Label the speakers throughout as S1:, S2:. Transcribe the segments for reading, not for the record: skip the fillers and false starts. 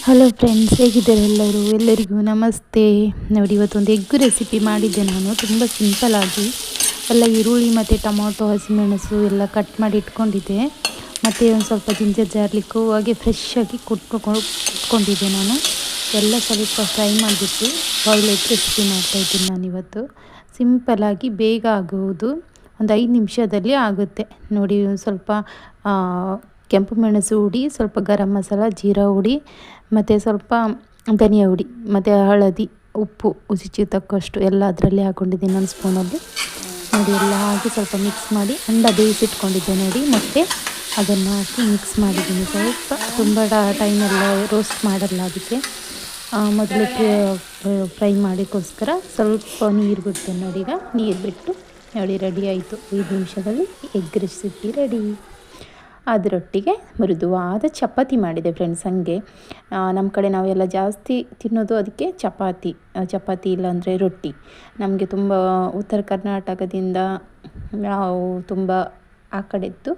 S1: Hello friends, ಹೇಗಿದ್ದಾರೆ ಎಲ್ಲರಿಗೂ ನಮಸ್ತೆ. ನೋಡಿ, ಇವತ್ತೊಂದು ಎಗ್ ರೆಸಿಪಿ ಮಾಡಿದ್ದೆ ನಾನು. ತುಂಬ ಸಿಂಪಲಾಗಿ ಎಲ್ಲ ಈರುಳ್ಳಿ ಮತ್ತು ಟೊಮೊಟೊ, ಹಸಿಮೆಣಸು ಎಲ್ಲ ಕಟ್ ಮಾಡಿ ಇಟ್ಕೊಂಡಿದ್ದೆ. ಮತ್ತು ಒಂದು ಸ್ವಲ್ಪ ಜಿಂಜರ್ ಜಾರ್ಲಿಕ್ಕು ಹಾಗೆ ಫ್ರೆಶ್ಶಾಗಿ ಕುಟ್ಕೊಂಡಿದ್ದೆ ನಾನು. ಎಲ್ಲ ಸ್ವಲ್ಪ ಫ್ರೈ ಮಾಡಿಬಿಟ್ಟು ಬಾಯ್ಲ್ ಎಗ್ ರೆಸಿಪಿ ಮಾಡ್ತಾಯಿದ್ದೀನಿ ನಾನಿವತ್ತು. ಸಿಂಪಲಾಗಿ ಬೇಗ ಆಗುವುದು, ಒಂದು 5 ನಿಮಿಷದಲ್ಲಿ ಆಗುತ್ತೆ. ನೋಡಿ, ಸ್ವಲ್ಪ ಕೆಂಪು ಮೆಣಸು ಹುಡಿ, ಸ್ವಲ್ಪ ಗರಂ ಮಸಾಲ, ಜೀರಾ ಹುಡಿ, ಮತ್ತು ಸ್ವಲ್ಪ ಧನಿಯಾ ಹುಡಿ, ಮತ್ತು ಹಳದಿ, ಉಪ್ಪು ರುಚಿಗೆ ತಕ್ಕಷ್ಟು ಎಲ್ಲ ಅದರಲ್ಲಿ ಹಾಕ್ಕೊಂಡಿದ್ದೀನಿ ಒಂದು ಸ್ಪೂನಲ್ಲಿ. ನೋಡಿ, ಎಲ್ಲ ಹಾಕಿ ಸ್ವಲ್ಪ ಮಿಕ್ಸ್ ಮಾಡಿ ಅಂಡ ಬೇಯಿಸಿಟ್ಕೊಂಡಿದ್ದೆ ನೋಡಿ. ಮತ್ತು ಅದನ್ನು ಹಾಕಿ ಮಿಕ್ಸ್ ಮಾಡಿದ್ದೀನಿ. ಸ್ವಲ್ಪ ತುಂಬ ಟೈಮೆಲ್ಲ ರೋಸ್ಟ್ ಮಾಡಲ್ಲ, ಅದಕ್ಕೆ ಮೊದಲಿಗೆ ಫ್ರೈ ಮಾಡೋಕ್ಕೋಸ್ಕರ ಸ್ವಲ್ಪ ನೀರು ಬಿಡ್ತೇನೆ ನೋಡಿ. ಈಗ ನೀರು ಬಿಟ್ಟು ನೋಡಿ, ರೆಡಿ ಆಯಿತು. 5 ನಿಮಿಷದಲ್ಲಿ ಎಗ್ ರೆಸಿಪಿ ರೆಡಿ. ಅದರೊಟ್ಟಿಗೆ ಮೃದುವಾದ ಚಪಾತಿ ಮಾಡಿದೆ ಫ್ರೆಂಡ್ಸ್. ಹಂಗೆ ನಮ್ಮ ಕಡೆ ನಾವೆಲ್ಲ ಜಾಸ್ತಿ ತಿನ್ನೋದು ಅದಕ್ಕೆ ಚಪಾತಿ ಇಲ್ಲಾಂದರೆ ರೊಟ್ಟಿ. ನಮಗೆ ತುಂಬ ಉತ್ತರ ಕರ್ನಾಟಕದಿಂದ ನಾವು ತುಂಬ ಆ ಕಡೆದ್ದು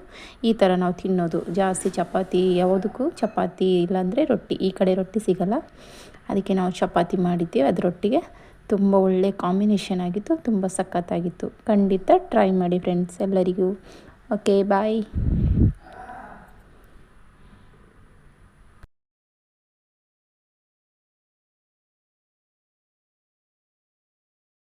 S1: ಈ ಥರ ನಾವು ತಿನ್ನೋದು ಜಾಸ್ತಿ. ಚಪಾತಿ ಯಾವುದಕ್ಕೂ ಚಪಾತಿ ಇಲ್ಲಾಂದರೆ ರೊಟ್ಟಿ. ಈ ಕಡೆ ರೊಟ್ಟಿ ಸಿಗಲ್ಲ, ಅದಕ್ಕೆ ನಾವು ಚಪಾತಿ ಮಾಡಿದ್ದೀವಿ. ಅದರೊಟ್ಟಿಗೆ ತುಂಬ ಒಳ್ಳೆ ಕಾಂಬಿನೇಷನ್ ಆಗಿತ್ತು, ತುಂಬ ಸಖತ್ತಾಗಿತ್ತು. ಖಂಡಿತ ಟ್ರೈ ಮಾಡಿ ಫ್ರೆಂಡ್ಸ್ ಎಲ್ಲರಿಗೂ. ಓಕೆ, ಬಾಯ್.